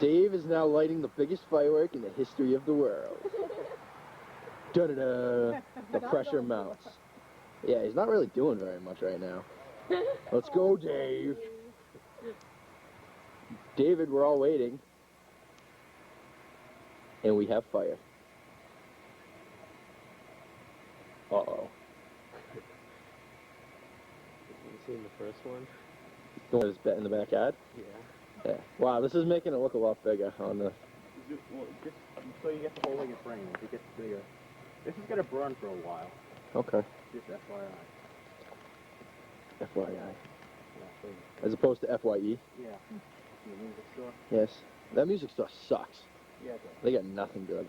Dave is now lighting the biggest firework in the history of the world. Da-da-da! The pressure mounts. Yeah, he's not really doing very much right now. Let's go, Dave. David, we're all waiting. And we have fire. Uh-oh. You seen the first one? The one that's in the backyard? Yeah. Yeah. Wow, this is making it look a lot bigger on the... Well, just so you get the whole thing in frame, if it gets bigger. This is going to burn for a while. Okay. Just FYI. FYI. Yeah, so, As opposed to FYE? yeah. The music store? Yes. That music store sucks. Yeah, it does. They got nothing good.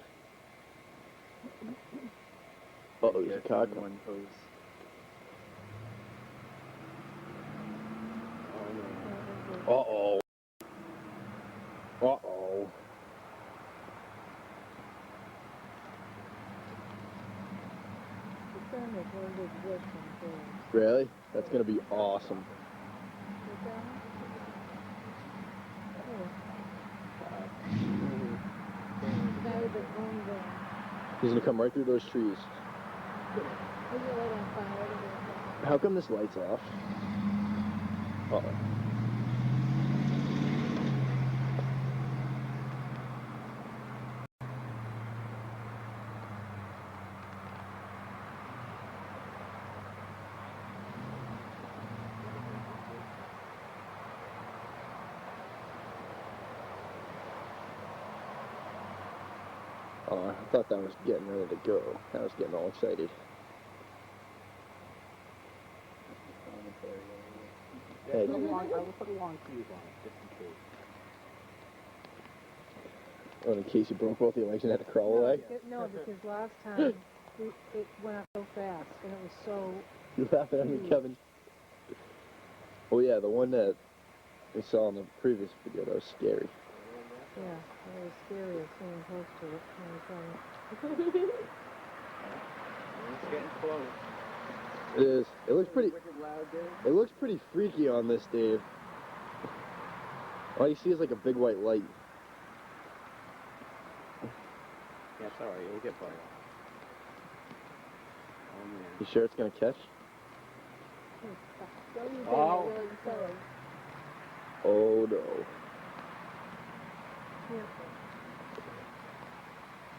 Uh-oh, there's a car coming. Uh-oh. Uh-oh. Really? That's gonna be awesome. He's gonna come right through those trees. How come this light's off? Uh-oh. Oh, I thought that was getting ready to go. I was getting all excited. Hey. I will put a long fuse on it, just in case. Oh, in case you broke both your legs and had to crawl away? No, because last time it went up so fast and it was so... You laughing at me, Kevin? Oh yeah, the one that we saw in the previous video, that was scary. Yeah, it was scary of seeing close to it. Let me tell you. It's getting close. It is. It looks pretty... Wicked loud, Dave. It looks pretty freaky on this, Dave. All you see is like a big white light. Yeah, it's alright, it'll get fire. Oh, man. You sure it's gonna catch? Oh. Oh no.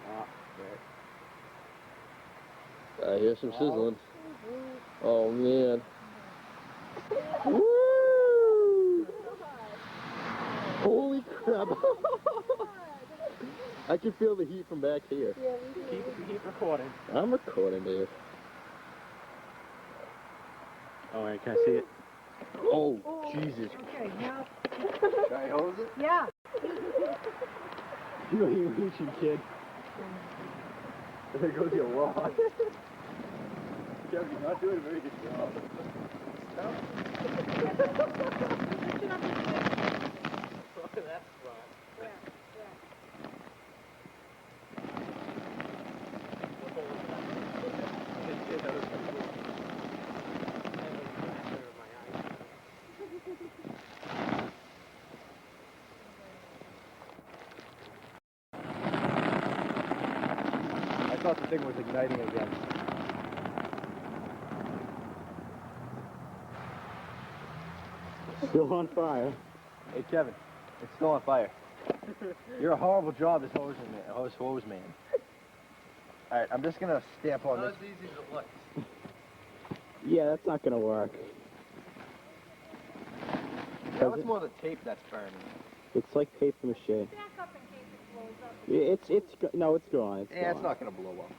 Ah, right. I hear some sizzling. Oh man. Woo! Holy crap. I can feel the heat from back here. Keep recording. I'm recording, Dave. Alright, can I see it? Oh, Jesus. Okay, now... Should I hose it? Yeah. You ain't reaching, kid. There goes your wad. Kevin, you're not doing a very good job. That's fun. I thought the thing was igniting again. Still on fire. Hey, Kevin, it's still on fire. You're a horrible job as hose man. All right, I'm just gonna stamp on this. Not as easy as it looks. Yeah, that's not gonna work. That was more the tape that's burning. It's like paper mache. Back up in case it blows up. No, it's gone. It's Yeah, gone. it's not gonna blow up.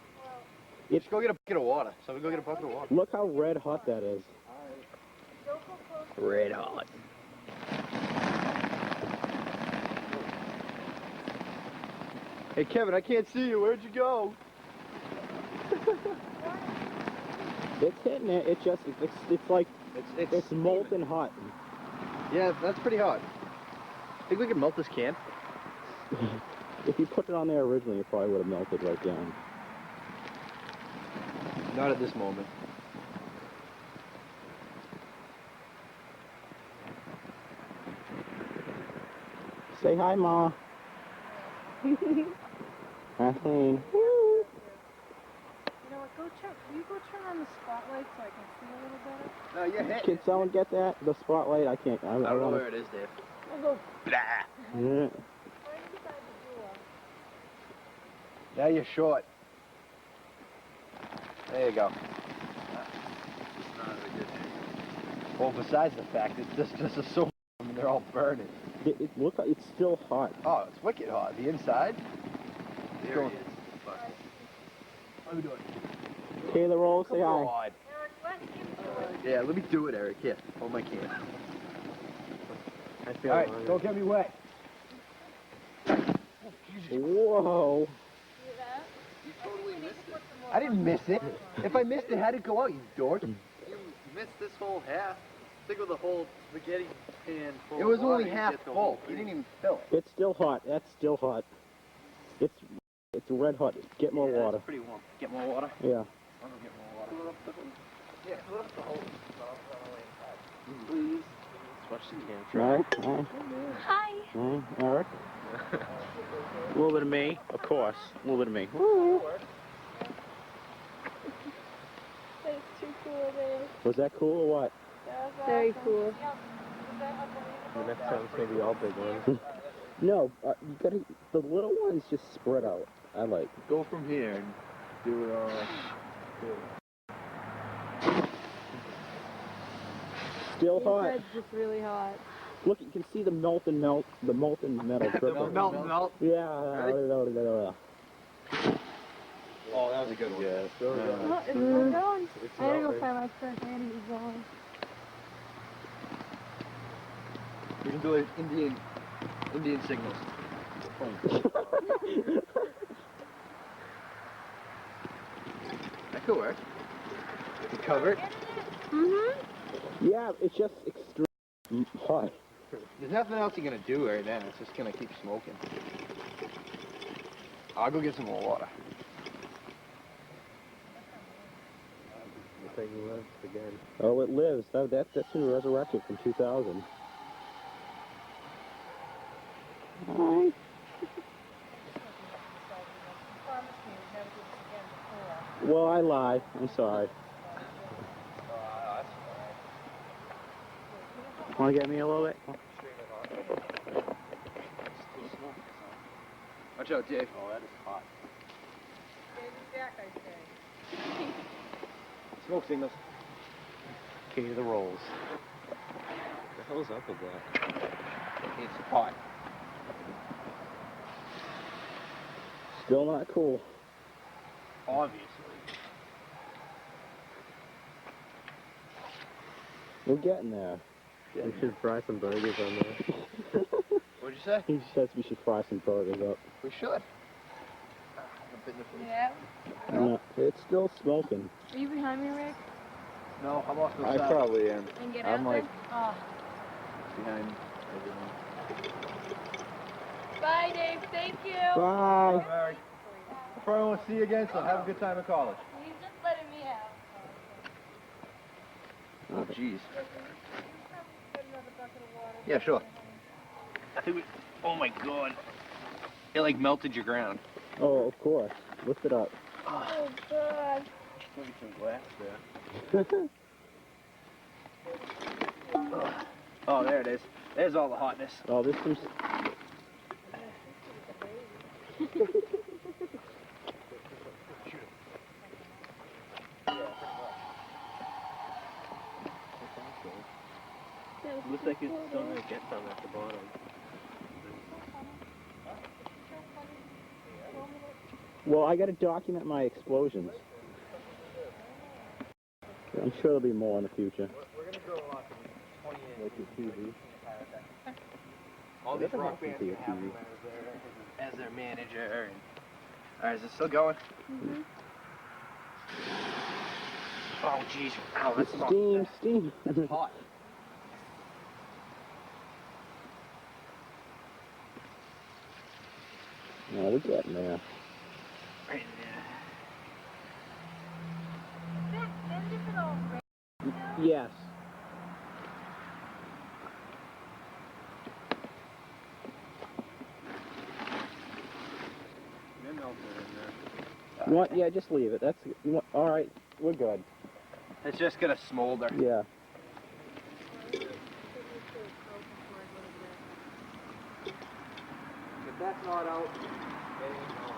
It's- Just go get a bucket of water. Somebody go get a bucket of water. Look how red hot that is. Red hot. Hey, Kevin, I can't see you. Where'd you go? It's hitting it. It's just it's like it's molten hot. Yeah, that's pretty hot. Think we can melt this can? If you put it on there originally, it probably would have melted right down. Not at this moment. Say hi, Ma. Kathleen. You know what, will you go turn on the spotlight so I can see a little better? No, you're hitting Can it. someone get that? The spotlight? I can't. I don't know wanna- where it is, Dave. I'll go Blah. Yeah. right inside the door. Now you're short. There you go. Well, besides the fact that this is so they're all burning. Look, it's still hot. Oh, it's wicked hot. The inside? There he is. How you doing? Okay, the roll, say hi. God. Eric, let him do it. Yeah, let me do it, Eric. Here, hold my camera. I feel All right, don't get me wet. Whoa. See that? You totally missed it. I didn't miss it. If I missed it, how'd it go out, you dork? You missed this whole half. Think of the whole spaghetti pan full It was of water, only you half get the full. whole You thing. didn't even fill it. It's still hot. That's still hot. It's red hot. Get more Yeah, water. it's pretty warm. Get more water? Yeah. I'm gonna get more water. Yeah, fill up the hole. Please. Watch the camera. Right? Hi. Eric? A little bit of me, of course. A little bit of me. That's too cool, Dave. Was that cool or what? That was Very awesome. cool. The next time it's gonna be all big ones. No, you gotta. The little ones just spread out. I like. Go from here and do it all. Still His hot. head's just really hot. Look, you can see the molten metal dripping. Melt. Yeah. Oh, that was a good one. Yeah. Oh, it's still going. I had to go find my first hand. He's going. We can do it Indian signals. That could work. You cover it. Yeah, it's just extreme hot. There's nothing else you're gonna do right now. It's just gonna keep smoking. I'll go get some more water. The thing lives again. Oh, it lives. That's been resurrected from 2000. Hi. Well, I lied. I'm sorry. Want to get me a little bit? Watch out, Dave. Oh, that is hot. Smoke signals. Okay, the rolls. What the hell's up with that? It's hot. Still not cool. Obviously. We're getting there. We should fry some burgers on there. What'd you say? He says we should fry some burgers up. We should. Yeah. It's still smoking. Are you behind me, Rick? No, I'm off to the I side. probably am. And get I'm out like- there? Oh. Behind everyone. Bye, Dave. Thank you. Bye. Barry. I probably won't see you again, so have a good time at college. He's just letting me out. Oh, jeez. Yeah, sure. I think we... Oh, my God. It, like, melted your ground. Oh, of course. Lift it up. Oh, God. Maybe some glass there. Oh, there it is. There's all the hotness. Oh, this is. Looks like it's still gonna get some at the bottom. Well, I gotta document my explosions. I'm sure there'll be more in the future. Like your TV. All these Never rock happened bands to your can have TV. him as their manager. And... All right, is it still going? Oh, jeez. Ow, that's hot. Steam. That's hot. No, we're getting there. Right there. Yes. shelter in there. You want? Yeah, just leave it. That's you want, all right. We're good. It's just gonna smolder. Yeah. If that's not out, it ain't out.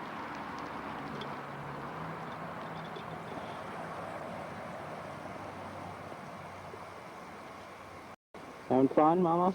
Having fun, Mama?